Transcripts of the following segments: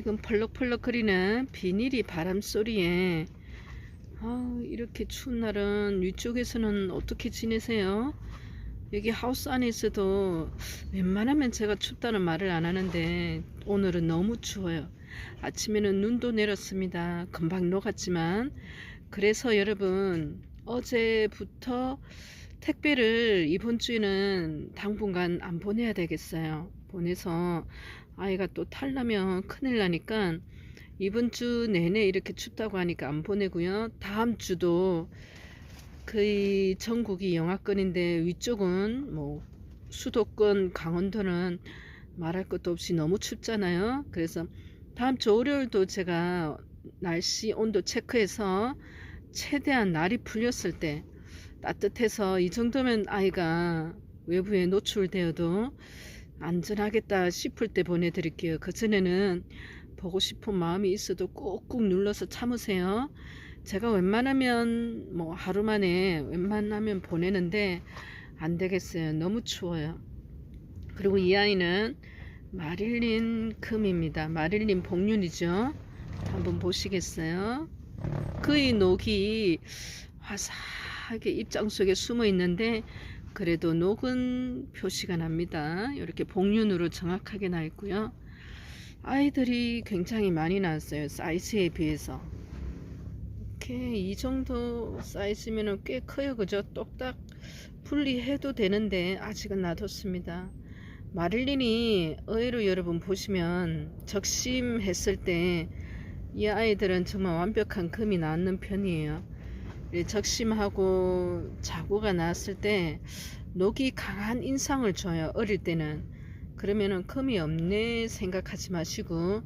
지금 펄럭펄럭 거리는 비닐이 바람 소리에 이렇게 추운 날은 위쪽에서는 어떻게 지내세요? 여기 하우스 안에 있어도 웬만하면 제가 춥다는 말을 안 하는데 오늘은 너무 추워요. 아침에는 눈도 내렸습니다. 금방 녹았지만 그래서 여러분 어제부터 택배를 이번 주에는 당분간 안 보내야 되겠어요. 보내서 아이가 또 탈라면 큰일 나니까 이번 주 내내 이렇게 춥다고 하니까 안 보내고요. 다음 주도 거의 전국이 영하권인데 위쪽은 뭐 수도권 강원도는 말할 것도 없이 너무 춥잖아요. 그래서 다음 주 월요일도 제가 날씨 온도 체크해서 최대한 날이 풀렸을 때 따뜻해서 이 정도면 아이가 외부에 노출되어도 안전하겠다 싶을 때 보내드릴게요. 그전에는 보고 싶은 마음이 있어도 꾹꾹 눌러서 참으세요. 제가 웬만하면 뭐 하루 만에 웬만하면 보내는데 안 되겠어요. 너무 추워요. 그리고 이 아이는 마릴린 금입니다. 마릴린 복륜이죠. 한번 보시겠어요? 그의 녹이 화사하게 입장 속에 숨어 있는데 그래도 녹은 표시가 납니다. 이렇게 복륜으로 정확하게 나 있고요. 아이들이 굉장히 많이 나왔어요. 사이즈에 비해서. 이렇게 이 정도 사이즈면 꽤 커요. 그죠? 똑딱 분리해도 되는데 아직은 놔뒀습니다. 마릴린이 의외로 여러분 보시면 적심했을 때 이 아이들은 정말 완벽한 금이 나는 편이에요. 적심하고 자고가 나왔을 때 녹이 강한 인상을 줘요. 어릴 때는. 그러면은 금이 없네 생각하지 마시고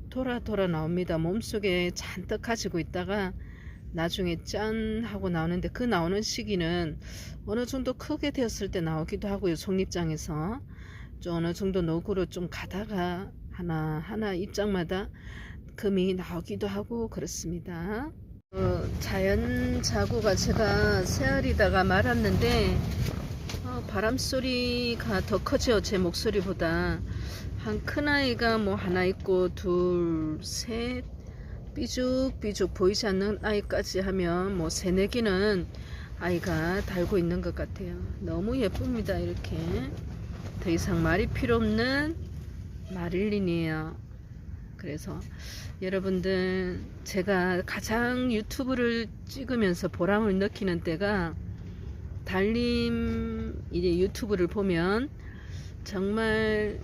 돌아 나옵니다. 몸속에 잔뜩 가지고 있다가 나중에 짠 하고 나오는데 그 나오는 시기는 어느 정도 크게 되었을 때 나오기도 하고요. 속립장에서 좀 어느 정도 녹으로 좀 가다가 하나 입장마다 금이 나오기도 하고 그렇습니다. 자연 자구가 제가 새알이다가 말았는데 바람 소리가 더 커져. 제 목소리보다. 한 큰아이가 뭐 하나 있고 둘 셋 삐죽삐죽 보이지 않는 아이까지 하면 뭐 세네 개는 아이가 달고 있는 것 같아요. 너무 예쁩니다. 이렇게 더 이상 말이 필요 없는 마릴린이에요. 그래서 여러분들 제가 가장 유튜브를 찍으면서 보람을 느끼는 때가 달님 이제 유튜브를 보면 정말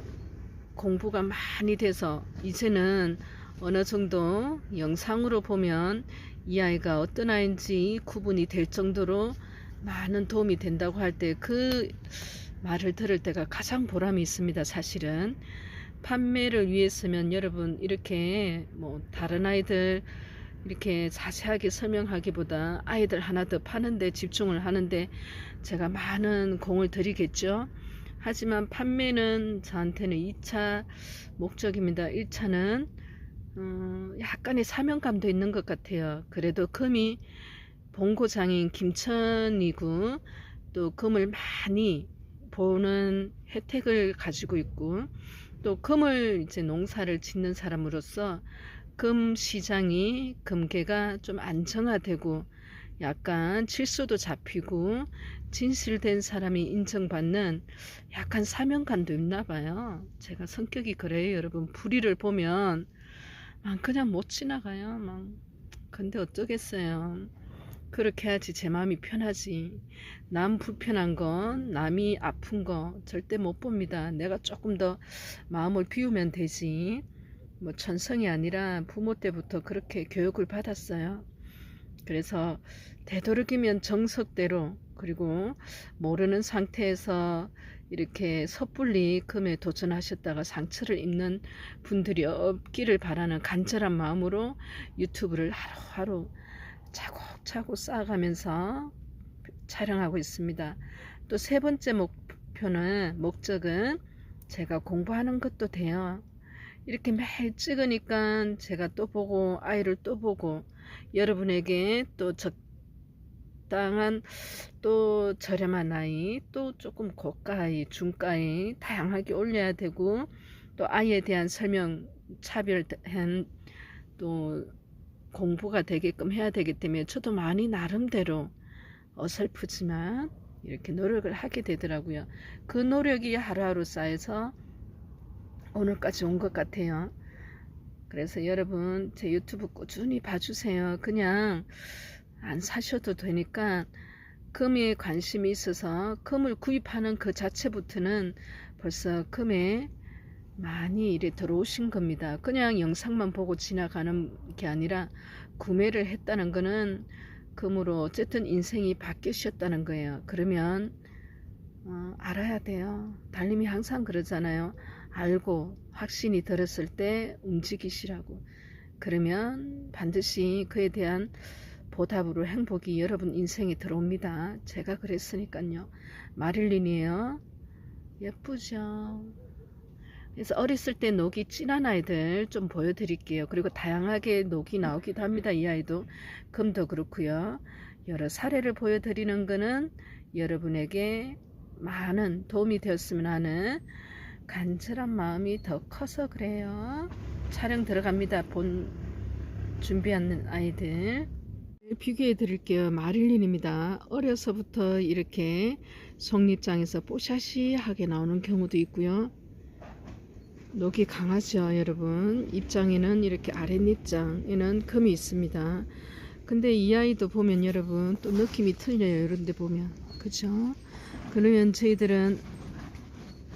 공부가 많이 돼서 이제는 어느 정도 영상으로 보면 이 아이가 어떤 아이인지 구분이 될 정도로 많은 도움이 된다고 할 때 그 말을 들을 때가 가장 보람이 있습니다. 사실은 판매를 위해서면 여러분 이렇게 뭐 다른 아이들 이렇게 자세하게 설명하기보다 아이들 하나 더 파는데 집중을 하는데 제가 많은 공을 들이겠죠. 하지만 판매는 저한테는 2차 목적입니다. 1차는 약간의 사명감도 있는 것 같아요. 그래도 금이 본고장인 김천이고 또 금을 많이 보는 혜택을 가지고 있고 또 금을 이제 농사를 짓는 사람으로서 금 시장이 금괴가 좀 안정화되고 약간 질소도 잡히고 진실된 사람이 인정받는 약간 사명감도 있나 봐요. 제가 성격이 그래요. 여러분 불의를 보면 그냥 못 지나가요. 근데 어쩌겠어요. 그렇게 해야지 제 마음이 편하지. 남 불편한 건 남이 아픈 거 절대 못 봅니다. 내가 조금 더 마음을 비우면 되지. 뭐 천성이 아니라 부모 때부터 그렇게 교육을 받았어요. 그래서 되도록이면 정석대로 그리고 모르는 상태에서 이렇게 섣불리 금에 도전하셨다가 상처를 입는 분들이 없기를 바라는 간절한 마음으로 유튜브를 하루하루 차곡차곡 쌓아가면서 촬영하고 있습니다. 또 세 번째 목적은 제가 공부하는 것도 돼요. 이렇게 매일 찍으니까 제가 또 보고 아이를 또 보고 여러분에게 또 적당한 또 저렴한 아이 또 조금 고가 아이 중가 아이 다양하게 올려야 되고 또 아이에 대한 설명 차별한 또 공부가 되게끔 해야 되기 때문에 저도 많이 나름대로 어설프지만 이렇게 노력을 하게 되더라고요. 그 노력이 하루하루 쌓여서 오늘까지 온 것 같아요. 그래서 여러분 제 유튜브 꾸준히 봐주세요. 그냥 안 사셔도 되니까 금에 관심이 있어서 금을 구입하는 그 자체부터는 벌써 금에 많이 이래 들어오신 겁니다. 그냥 영상만 보고 지나가는 게 아니라 구매를 했다는 거는 금으로 어쨌든 인생이 바뀌셨다는 거예요. 그러면 알아야 돼요. 달님이 항상 그러잖아요. 알고 확신이 들었을 때 움직이시라고. 그러면 반드시 그에 대한 보답으로 행복이 여러분 인생에 들어옵니다. 제가 그랬으니까요. 마릴린이에요. 예쁘죠? 그래서 어렸을 때 녹이 진한 아이들 좀 보여드릴게요. 그리고 다양하게 녹이 나오기도 합니다. 이 아이도. 금도 그렇고요. 여러 사례를 보여드리는 거는 여러분에게 많은 도움이 되었으면 하는 간절한 마음이 더 커서 그래요. 촬영 들어갑니다. 본 준비하는 아이들 비교해 드릴게요. 마릴린입니다. 어려서부터 이렇게 속립장에서 뽀샤시하게 나오는 경우도 있고요. 녹이 강하죠, 여러분. 입장에는 이렇게 아랫입장에는 금이 있습니다. 근데 이 아이도 보면 여러분 또 느낌이 틀려요. 이런데 보면 그죠? 그러면 저희들은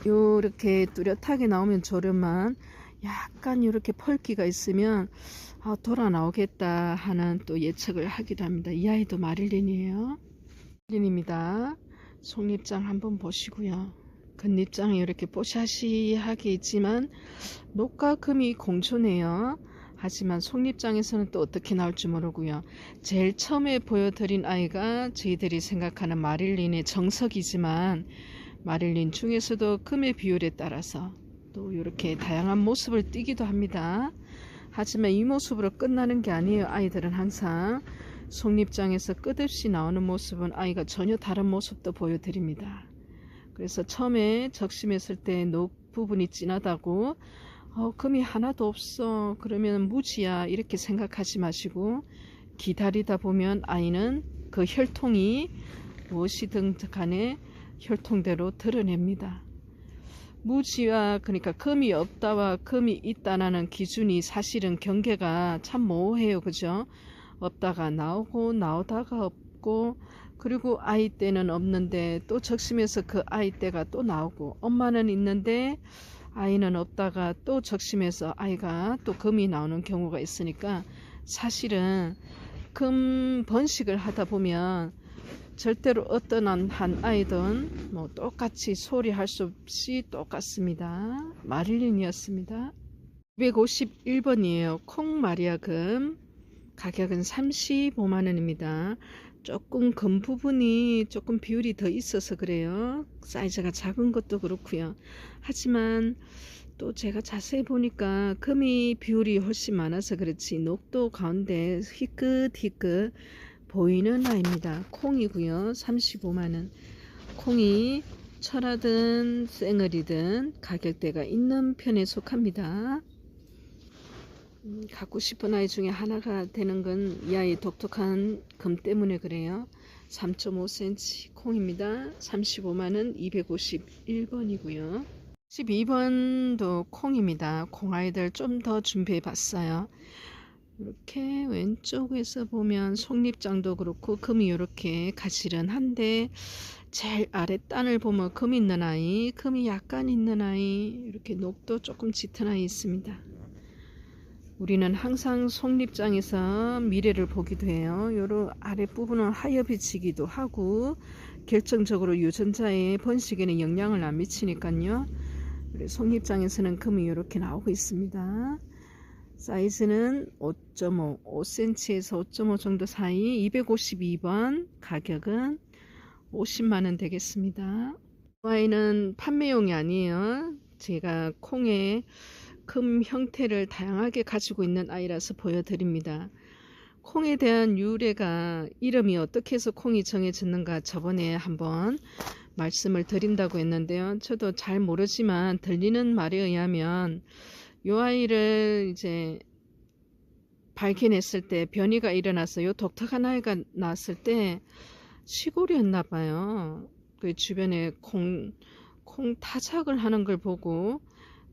요렇게 뚜렷하게 나오면 저렴한 약간 이렇게 펄기가 있으면 돌아 나오겠다 하는 또 예측을 하기도 합니다. 이 아이도 마릴린이에요. 마릴린입니다. 속립장 한번 보시고요. 겉립장이 이렇게 뽀샤시하게 있지만 녹과 금이 공존해요. 하지만 속립장에서는 또 어떻게 나올지 모르고요. 제일 처음에 보여드린 아이가 저희들이 생각하는 마릴린의 정석이지만 마릴린 중에서도 금의 비율에 따라서 또 이렇게 다양한 모습을 띠기도 합니다. 하지만 이 모습으로 끝나는 게 아니에요. 아이들은 항상 속립장에서 끝없이 나오는 모습은 아이가 전혀 다른 모습도 보여드립니다. 그래서 처음에 적심했을 때 녹 부분이 진하다고 금이 하나도 없어 그러면 무지야 이렇게 생각하지 마시고 기다리다 보면 아이는 그 혈통이 무엇이든 간에 혈통대로 드러냅니다. 무지와 그러니까 금이 없다와 금이 있다라는 기준이 사실은 경계가 참 모호해요. 그죠? 없다가 나오고 나오다가 없고 그리고 아이 때는 없는데 또 적심해서 그 아이 때가 또 나오고 엄마는 있는데 아이는 없다가 또 적심해서 아이가 또 금이 나오는 경우가 있으니까 사실은 금 번식을 하다 보면 절대로 어떤 한 아이든 뭐 똑같이 소리할 수 없이 똑같습니다. 마릴린이었습니다. 251번이에요. 콩마리아 금 가격은 35만원입니다. 조금 금 부분이 조금 비율이 더 있어서 그래요. 사이즈가 작은 것도 그렇고요. 하지만 또 제가 자세히 보니까 금이 비율이 훨씬 많아서 그렇지 녹도 가운데 희끗희끗 보이는 아이입니다. 콩이고요. 35만원. 콩이 철하든 쌩얼이든 가격대가 있는 편에 속합니다. 갖고 싶은 아이 중에 하나가 되는 건 이 아이 독특한 금 때문에 그래요. 3.5cm 콩입니다. 35만원 251번이고요. 12번도 콩입니다. 콩아이들 좀 더 준비해 봤어요. 이렇게 왼쪽에서 보면 속립장도 그렇고 금이 이렇게 가시런한데 제일 아래 단을 보면 금 있는 아이, 금이 약간 있는 아이, 이렇게 녹도 조금 짙은 아이 있습니다. 우리는 항상 속립장에서 미래를 보기도 해요. 요런 아랫부분은 하얘비치기도 하고 결정적으로 유전자의 번식에는 영향을 안 미치니까요. 속립장에서는 금이 이렇게 나오고 있습니다. 사이즈는 5.5, 5cm에서 5.5 정도 사이 252번 가격은 50만원 되겠습니다. 이 아이는 판매용이 아니에요. 제가 콩의 금 형태를 다양하게 가지고 있는 아이라서 보여드립니다. 콩에 대한 유래가 이름이 어떻게 해서 콩이 정해졌는가 저번에 한번 말씀을 드린다고 했는데요. 저도 잘 모르지만 들리는 말에 의하면 요 아이를 이제 발견했을 때 변이가 일어나서 요 독특한 아이가 나왔을 때 시골이었나 봐요. 그 주변에 콩 타작을 하는 걸 보고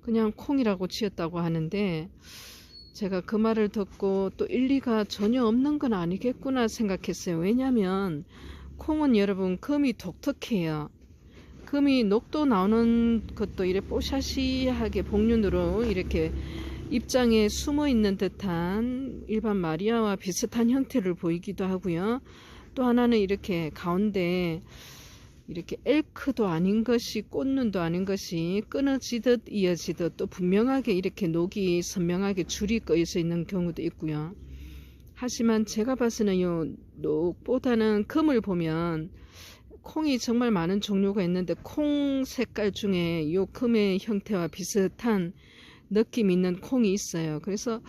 그냥 콩이라고 지었다고 하는데, 제가 그 말을 듣고 또 일리가 전혀 없는 건 아니겠구나 생각했어요. 왜냐면 콩은 여러분 금이 독특해요. 금이 녹도 나오는 것도 이렇게 뽀샤시하게 복륜으로 이렇게 입장에 숨어 있는 듯한 일반 마리아와 비슷한 형태를 보이기도 하고요. 또 하나는 이렇게 가운데 이렇게 엘크도 아닌 것이 꽃눈도 아닌 것이 끊어지듯 이어지듯 또 분명하게 이렇게 녹이 선명하게 줄이 꺼져 있는 경우도 있고요. 하지만 제가 봐서는 요 녹보다는 금을 보면 콩이 정말 많은 종류가 있는데 콩 색깔 중에 요 금의 형태와 비슷한 느낌 있는 콩이 있어요. 그래서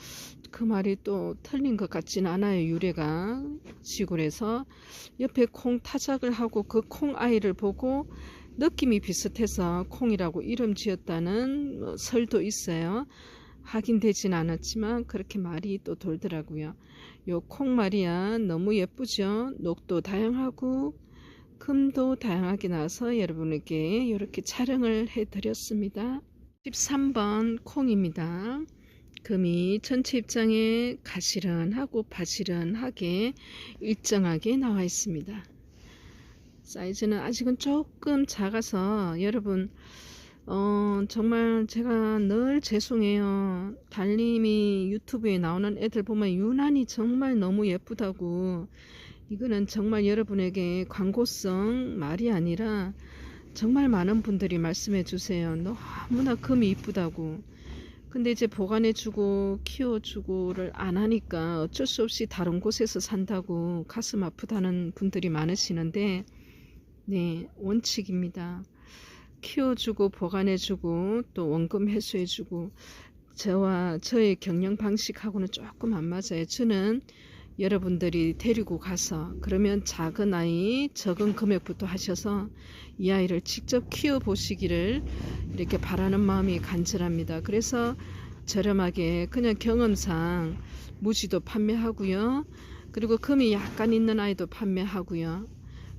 그 말이 또 틀린 것 같지는 않아요. 유래가 시골에서 옆에 콩 타작을 하고 그 콩 아이를 보고 느낌이 비슷해서 콩이라고 이름 지었다는 설도 있어요. 확인되진 않았지만 그렇게 말이 또 돌더라고요. 요 콩마리아 너무 예쁘죠? 녹도 다양하고 금도 다양하게 나와서 여러분에게 이렇게 촬영을 해 드렸습니다. 13번 콩입니다. 금이 전체 입장에 가시런하고 바시런하게 일정하게 나와 있습니다. 사이즈는 아직은 조금 작아서 여러분 정말 제가 늘 죄송해요. 달님이 유튜브에 나오는 애들 보면 유난히 정말 너무 예쁘다고, 이거는 정말 여러분에게 광고성 말이 아니라 정말 많은 분들이 말씀해 주세요. 너무나 금이 이쁘다고. 근데 이제 보관해주고 키워주고를 안 하니까 어쩔 수 없이 다른 곳에서 산다고 가슴 아프다는 분들이 많으시는데, 네, 원칙입니다. 키워주고 보관해주고 또 원금 회수해주고, 저의 경영 방식하고는 조금 안 맞아요. 저는 여러분들이 데리고 가서 그러면 작은 아이 적은 금액부터 하셔서 이 아이를 직접 키워 보시기를 이렇게 바라는 마음이 간절합니다. 그래서 저렴하게 그냥 경험상 무지도 판매하고요. 그리고 금이 약간 있는 아이도 판매하고요.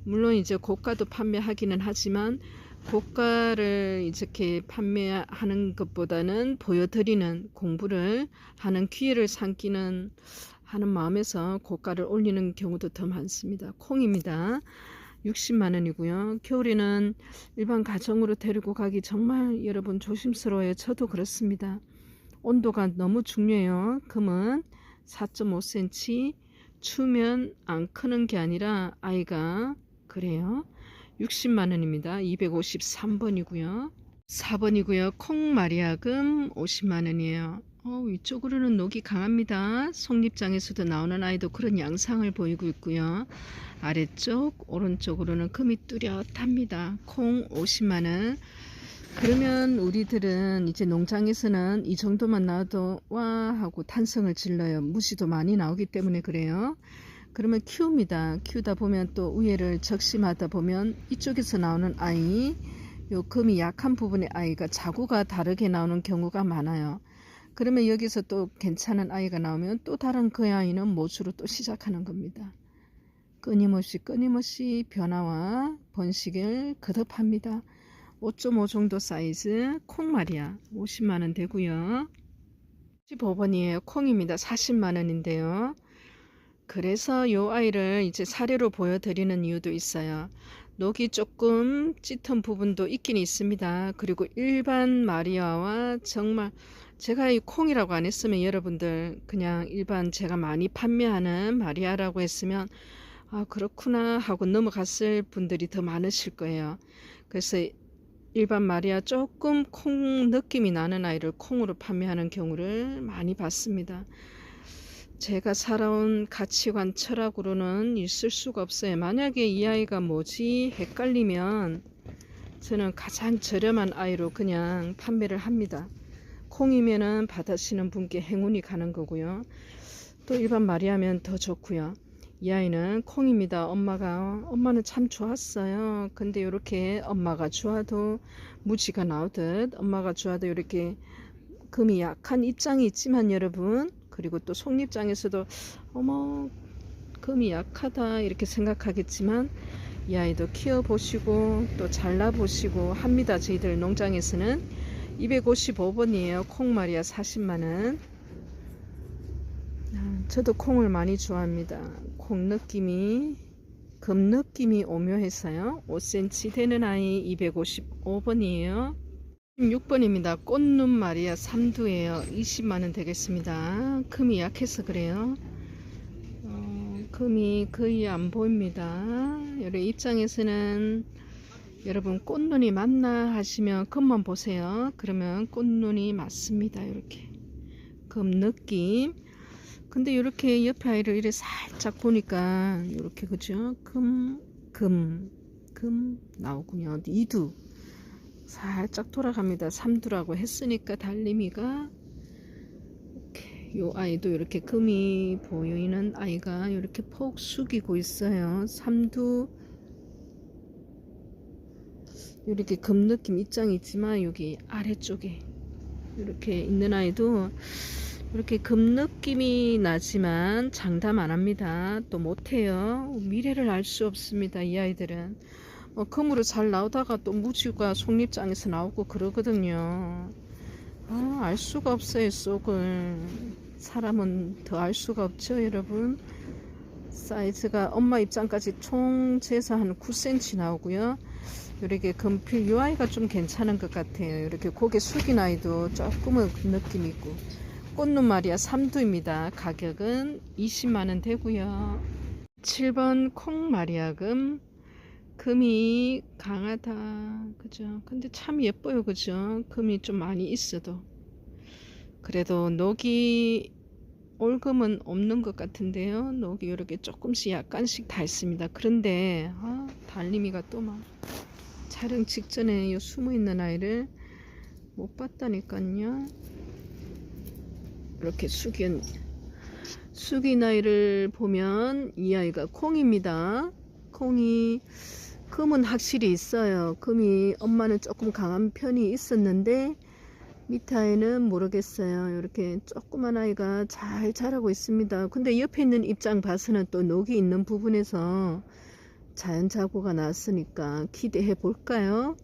물론 이제 고가도 판매하기는 하지만 고가를 이렇게 판매하는 것보다는 보여드리는 공부를 하는 기회를 삼기는 하는 마음에서 고가를 올리는 경우도 더 많습니다. 콩입니다. 60만원이고요. 겨울에는 일반 가정으로 데리고 가기 정말 여러분 조심스러워요. 저도 그렇습니다. 온도가 너무 중요해요. 금은 4.5cm, 추면 안 크는 게 아니라 아이가 그래요. 60만원입니다. 253번이고요. 4번이고요. 콩마리아금 50만원이에요. 위쪽으로는 녹이 강합니다. 속립장에서도 나오는 아이도 그런 양상을 보이고 있고요. 아래쪽 오른쪽으로는 금이 뚜렷합니다. 콩 50만원. 그러면 우리들은 이제 농장에서는 이 정도만 나와도 와 하고 탄성을 질러요. 무지도 많이 나오기 때문에 그래요. 그러면 키웁니다. 키우다 보면 또 우회를 적심하다 보면 이쪽에서 나오는 아이, 요 금이 약한 부분의 아이가 자구가 다르게 나오는 경우가 많아요. 그러면 여기서 또 괜찮은 아이가 나오면 또 다른 그 아이는 모주로 또 시작하는 겁니다. 끊임없이 변화와 번식을 거듭합니다. 5.5 정도 사이즈 콩마리아 50만원 되고요. 15번이에요. 콩입니다. 40만원인데요. 그래서 요 아이를 이제 사례로 보여드리는 이유도 있어요. 녹이 조금 짙은 부분도 있긴 있습니다. 그리고 일반 마리아와 정말 제가 이 콩이라고 안 했으면 여러분들 그냥 일반 제가 많이 판매하는 마리아라고 했으면 아 그렇구나 하고 넘어갔을 분들이 더 많으실 거예요. 그래서 일반 마리아 조금 콩 느낌이 나는 아이를 콩으로 판매하는 경우를 많이 봤습니다. 제가 살아온 가치관 철학으로는 있을 수가 없어요. 만약에 이 아이가 뭐지 헷갈리면 저는 가장 저렴한 아이로 그냥 판매를 합니다. 콩이면은 받으시는 분께 행운이 가는 거고요. 또 일반 마리아면 더 좋고요. 이 아이는 콩입니다. 엄마는 참 좋았어요. 근데 이렇게 엄마가 좋아도 무지가 나오듯 엄마가 좋아도 이렇게 금이 약한 입장이 있지만 여러분, 그리고 또 속립장에서도 어머 금이 약하다 이렇게 생각하겠지만 이 아이도 키워보시고 또 잘라보시고 합니다. 저희들 농장에서는 255번이에요. 콩마리아 40만원. 저도 콩을 많이 좋아합니다. 콩 느낌이, 금 느낌이 오묘해서요. 5cm 되는 아이 255번이에요. 16번입니다. 꽃눈 마리아 3두예요. 20만원 되겠습니다. 금이 약해서 그래요. 금이 거의 안 보입니다. 여러분 입장에서는 여러분 꽃눈이 맞나 하시면 금만 보세요. 그러면 꽃눈이 맞습니다. 이렇게 금 느낌. 근데 이렇게 옆에 아이를 이렇게 살짝 보니까 이렇게 그죠? 금 나오군요. 2두 살짝 돌아갑니다. 3두라고 했으니까 달림이가 요 아이도 이렇게 금이 보이는 아이가 이렇게 폭 숙이고 있어요. 3두 이렇게 금 느낌 입장이 있지만 여기 아래쪽에 이렇게 있는 아이도 이렇게 금 느낌이 나지만 장담 안 합니다. 또 못해요. 미래를 알 수 없습니다. 이 아이들은 금으로 잘 나오다가 또 무지가 속립장에서 나오고 그러거든요. 알 수가 없어요. 속을 사람은 더 알 수가 없죠. 여러분 사이즈가 엄마 입장까지 총 재서 한 9cm 나오고요. 이렇게 금필 이 아이가 좀 괜찮은 것 같아요. 이렇게 고개 숙인 아이도 조금은 느낌 있고. 꽃눈 마리아 3두입니다. 가격은 20만원 되고요. 7번 콩 마리아금. 금이 강하다. 그죠? 근데 참 예뻐요. 그죠? 금이 좀 많이 있어도. 그래도 녹이 올금은 없는 것 같은데요. 녹이 이렇게 조금씩 약간씩 다 있습니다. 그런데 달림이가 또 막 촬영 직전에 요 숨어 있는 아이를 못 봤다니까요. 이렇게 숙인 아이를 보면 이 아이가 콩입니다. 콩이 금은 확실히 있어요. 금이 엄마는 조금 강한 편이 있었는데 밑에 아이는 모르겠어요. 이렇게 조그만 아이가 잘 자라고 있습니다. 근데 옆에 있는 입장 봐서는 또 녹이 있는 부분에서 자연 자구가 나왔으니까 기대해 볼까요?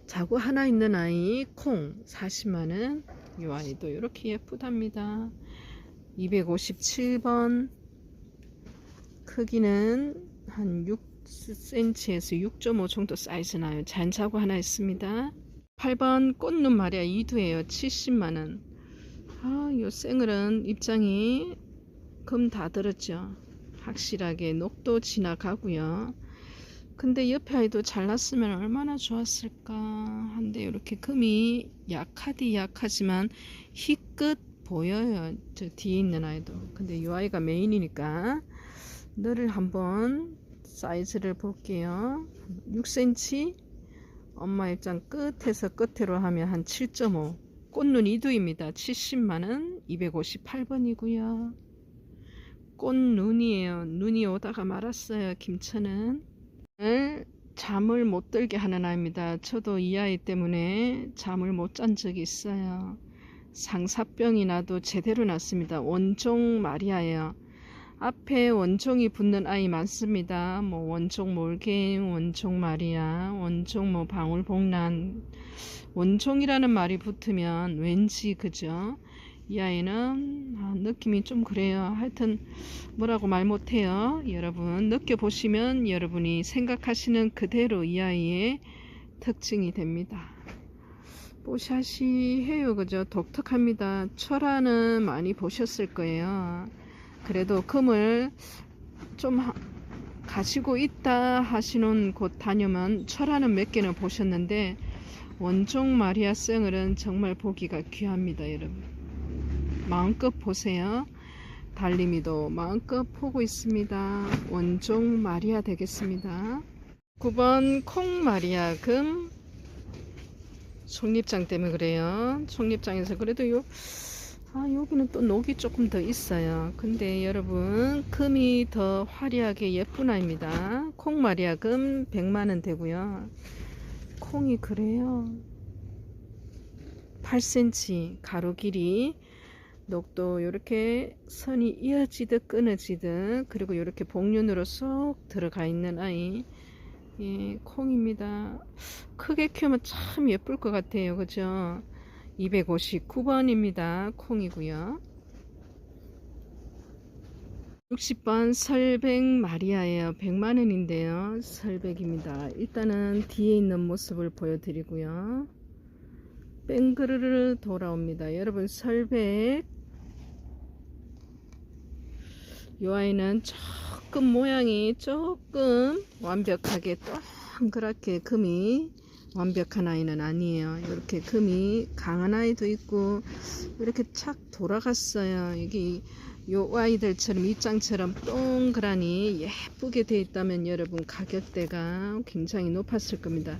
자구 하나 있는 아이 콩 40만원. 이 아이도 이렇게 예쁘답니다. 257번 크기는 한 6cm에서 6.5 정도 사이즈 나요. 자연 자구 하나 있습니다. 8번 꽃눈 마리아 2두예요. 70만원. 요 생얼은 입장이 금 다 들었죠. 확실하게 녹도 지나가고요. 근데 옆에 아이도 잘났으면 얼마나 좋았을까 한데 이렇게 금이 약하지만 희끗 보여요. 저 뒤에 있는 아이도. 근데 이 아이가 메인이니까 너를 한번 사이즈를 볼게요. 6cm. 엄마 입장 끝에서 끝으로 하면 한 7.5. 꽃눈 2두입니다. 70만원. 258번이고요. 꽃눈이에요. 눈이 오다가 말았어요. 김천은. 잠을 못 들게 하는 아이입니다. 저도 이 아이 때문에 잠을 못 잔 적이 있어요. 상사병이 나도 제대로 났습니다. 원종 마리아예요. 앞에 원종이 붙는 아이 많습니다. 뭐 원종 몰갱, 원종 마리아, 원종 뭐 방울복란. 원종이라는 말이 붙으면 왠지 그죠? 이 아이는 느낌이 좀 그래요. 하여튼 뭐라고 말 못해요. 여러분 느껴보시면 여러분이 생각하시는 그대로 이 아이의 특징이 됩니다. 뽀샤시 해요. 그죠? 독특합니다. 철화는 많이 보셨을 거예요. 그래도 금을 좀 가지고 있다 하시는 곳 다녀면 철화는 몇 개는 보셨는데 원종 마리아 생얼은 정말 보기가 귀합니다. 여러분 마음껏 보세요. 달림이도 마음껏 보고 있습니다. 원종 마리아 되겠습니다. 9번 콩 마리아 금. 속립장 때문에 그래요. 속립장에서 그래도 여기는 또 녹이 조금 더 있어요. 근데 여러분 금이 더 화려하게 예쁜 아이입니다. 콩 마리아 금 100만원 되고요. 콩이 그래요. 8cm 가로 길이, 녹도 이렇게 선이 이어지듯 끊어지듯, 그리고 이렇게 복륜으로 쏙 들어가 있는 아이, 예, 콩입니다. 크게 키우면 참 예쁠 것 같아요. 그죠? 259번입니다. 콩이고요. 60번 설백 마리아예요. 100만원인데요. 설백입니다. 일단은 뒤에 있는 모습을 보여드리고요. 뺑그르르 돌아옵니다. 여러분, 설백, 이 아이는 조금 모양이 조금 완벽하게 동그랗게 금이 완벽한 아이는 아니에요. 이렇게 금이 강한 아이도 있고 이렇게 착 돌아갔어요. 여기 요 아이들처럼 입장처럼 동그라니 예쁘게 되어 있다면 여러분 가격대가 굉장히 높았을 겁니다.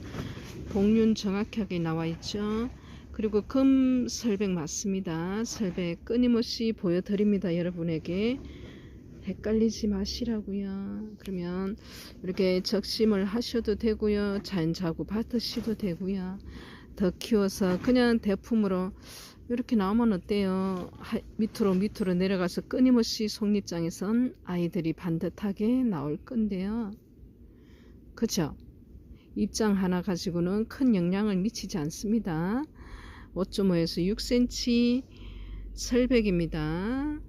복륜 정확하게 나와 있죠. 그리고 금 설백 맞습니다. 설백 끊임없이 보여드립니다. 여러분에게 헷갈리지 마시라고요. 그러면 이렇게 적심을 하셔도 되고요. 자연자구 받으셔도 되고요. 더 키워서 그냥 대품으로 이렇게 나오면 어때요? 밑으로 내려가서 끊임없이 속립장에선 아이들이 반듯하게 나올 건데요. 그쵸? 입장 하나 가지고는 큰 영향을 미치지 않습니다. 5.5에서 6cm 설백입니다.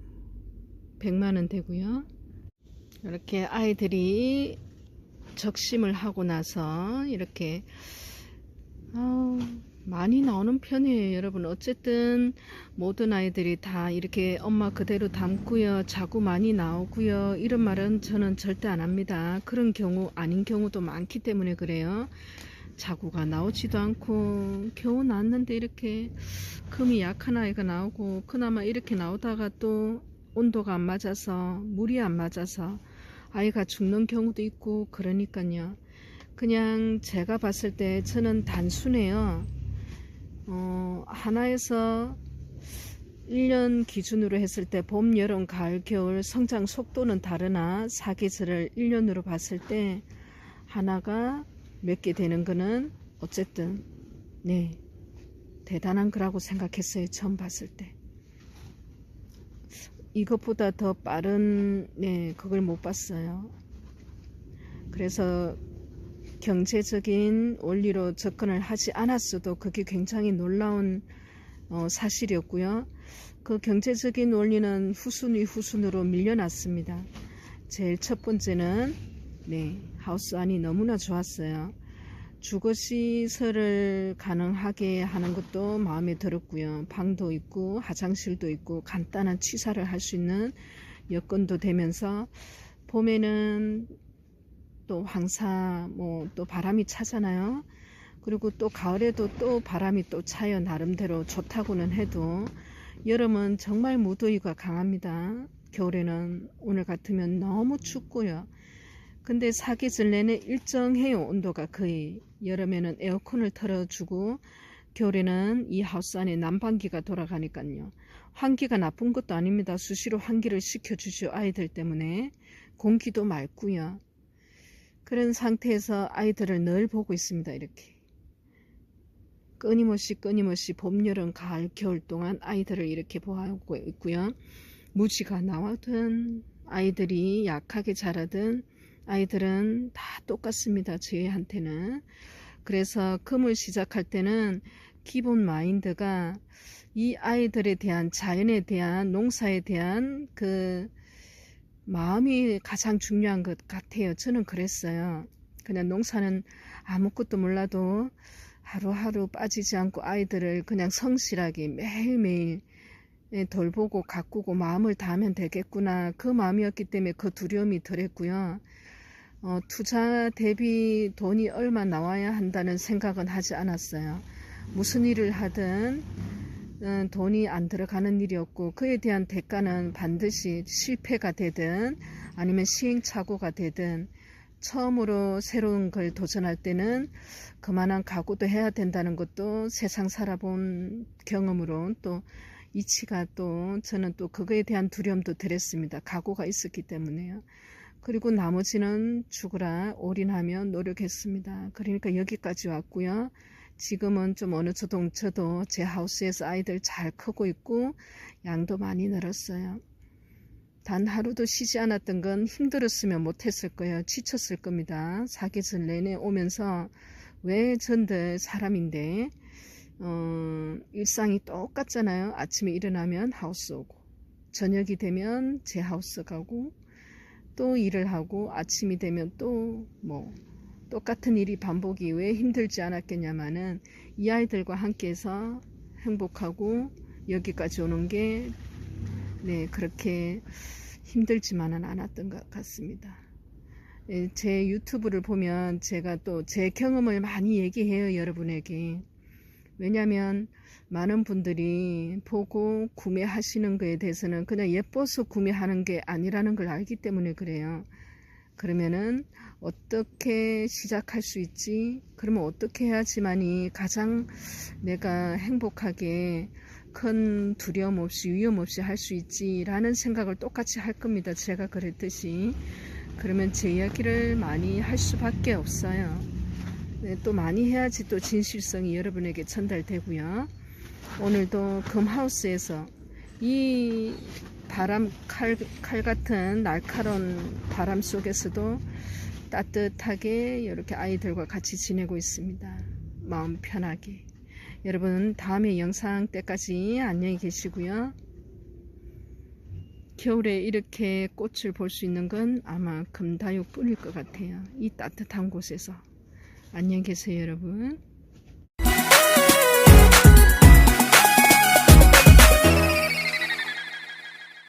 100만원 되고요. 이렇게 아이들이 적심을 하고 나서 이렇게 많이 나오는 편이에요. 여러분, 어쨌든 모든 아이들이 다 이렇게 엄마 그대로 담고요, 자구 많이 나오고요, 이런 말은 저는 절대 안 합니다. 그런 경우 아닌 경우도 많기 때문에 그래요. 자구가 나오지도 않고 겨우 낳았는데 이렇게 금이 약한 아이가 나오고, 그나마 이렇게 나오다가 또 온도가 안 맞아서, 물이 안 맞아서 아이가 죽는 경우도 있고, 그러니까요. 그냥 제가 봤을 때 저는 단순해요. 하나에서 1년 기준으로 했을 때 봄, 여름, 가을, 겨울 성장 속도는 다르나 사계절을 1년으로 봤을 때 하나가 몇 개 되는 거는 어쨌든 네, 대단한 거라고 생각했어요. 처음 봤을 때. 이것보다 더 빠른 그걸 못 봤어요. 그래서 경제적인 원리로 접근을 하지 않았어도 그게 굉장히 놀라운 사실이었고요. 그 경제적인 원리는 후순으로 밀려났습니다. 제일 첫 번째는 하우스 안이 너무나 좋았어요. 주거시설을 가능하게 하는 것도 마음에 들었고요. 방도 있고 화장실도 있고 간단한 취사를 할 수 있는 여건도 되면서, 봄에는 또 황사 또 바람이 차잖아요. 그리고 또 가을에도 또 바람이 또 차요. 나름대로 좋다고는 해도 여름은 정말 무더위가 강합니다. 겨울에는 오늘 같으면 너무 춥고요. 근데 사계절 내내 일정해요. 온도가 거의. 여름에는 에어컨을 틀어주고 겨울에는 이 하우스 안에 난방기가 돌아가니까요. 환기가 나쁜 것도 아닙니다. 수시로 환기를 시켜주죠. 아이들 때문에. 공기도 맑고요. 그런 상태에서 아이들을 늘 보고 있습니다. 이렇게 끊임없이 봄, 여름, 가을, 겨울 동안 아이들을 이렇게 보고 있고요. 무지가 나와든 아이들이 약하게 자라든 아이들은 다 똑같습니다. 저희한테는. 그래서 금을 시작할 때는 기본 마인드가 이 아이들에 대한, 자연에 대한, 농사에 대한 그 마음이 가장 중요한 것 같아요. 저는 그랬어요. 그냥 농사는 아무것도 몰라도 하루하루 빠지지 않고 아이들을 그냥 성실하게 매일매일 돌보고 가꾸고 마음을 다하면 되겠구나, 그 마음이었기 때문에 그 두려움이 덜했고요. 투자 대비 돈이 얼마 나와야 한다는 생각은 하지 않았어요. 무슨 일을 하든 돈이 안 들어가는 일이었고, 그에 대한 대가는 반드시 실패가 되든 아니면 시행착오가 되든 처음으로 새로운 걸 도전할 때는 그만한 각오도 해야 된다는 것도 세상 살아본 경험으로 또 이치가, 또 저는 또 그거에 대한 두려움도 덜했습니다. 각오가 있었기 때문에요. 그리고 나머지는 죽으라 올인하며 노력했습니다. 그러니까 여기까지 왔고요. 지금은 좀 어느 저도 제 하우스에서 아이들 잘 크고 있고 양도 많이 늘었어요. 단 하루도 쉬지 않았던 건 힘들었으면 못했을 거예요. 지쳤을 겁니다. 사계절 내내 오면서 왜 전들 사람인데 일상이 똑같잖아요. 아침에 일어나면 하우스 오고 저녁이 되면 제 하우스 가고 또 일을 하고 아침이 되면 또 뭐 똑같은 일이 반복이 왜 힘들지 않았겠냐마는 이 아이들과 함께해서 행복하고 여기까지 오는 게 네, 그렇게 힘들지만은 않았던 것 같습니다. 제 유튜브를 보면 제가 또 제 경험을 많이 얘기해요, 여러분에게. 왜냐면 많은 분들이 보고 구매하시는 거에 대해서는 그냥 예뻐서 구매하는 게 아니라는 걸 알기 때문에 그래요. 그러면은 어떻게 시작할 수 있지? 그러면 어떻게 해야지만이 가장 내가 행복하게 큰 두려움 없이 위험 없이 할 수 있지 라는 생각을 똑같이 할 겁니다. 제가 그랬듯이. 그러면 제 이야기를 많이 할 수밖에 없어요. 네, 또 많이 해야지 또 진실성이 여러분에게 전달되고요. 오늘도 금하우스에서 이 바람 칼 같은 날카로운 바람 속에서도 따뜻하게 이렇게 아이들과 같이 지내고 있습니다. 마음 편하게. 여러분 다음에 영상 때까지 안녕히 계시고요. 겨울에 이렇게 꽃을 볼 수 있는 건 아마 금다육 뿐일 것 같아요. 이 따뜻한 곳에서. 안녕히 계세요, 여러분.